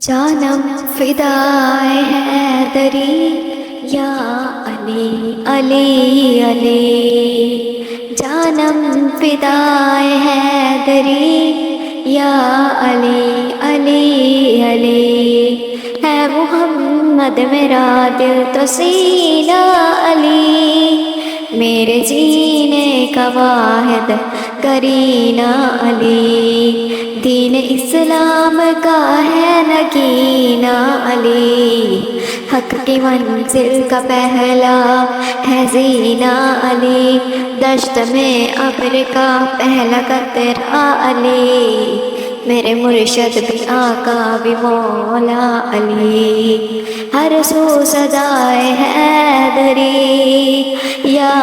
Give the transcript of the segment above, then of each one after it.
جانم فدائے حیدری یا علی علی علی، جانم فدائے حیدری یا علی علی علی، ہے محمد میرا دل تو سینہ علی، میرے جینے کا واحد کرینہ علی، دین اسلام کا ہے نگینہ علی، حق کی منزل کا پہلا ہے زینہ علی، دشت میں ابر کا پہلا قطرہ علی، میرے مرشد بھی آقا بھی مولا علی، ہر سو صدائے حیدری یا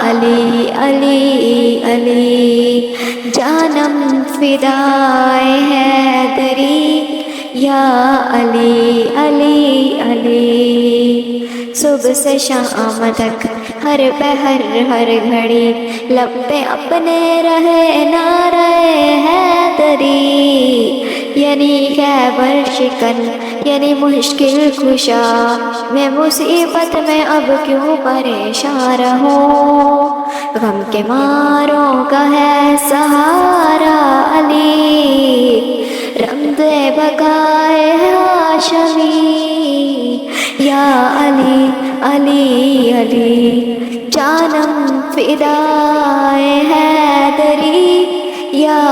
علی علی علی، جانم فدائے حیدری یا علی علی علی، صبح سے شام تک ہر پہر ہر گھڑی لب پہ اپنے رہے نعرہ حیدری، یعنی خیبر شکن یعنی مشکل کشا، میں مصیبت میں اب کیوں پریشان رہوں، غم کے ماروں کا ہے سہارا علی، رمد بقائے ہاشمی یا علی علی علی، جانم فدائے حیدری یا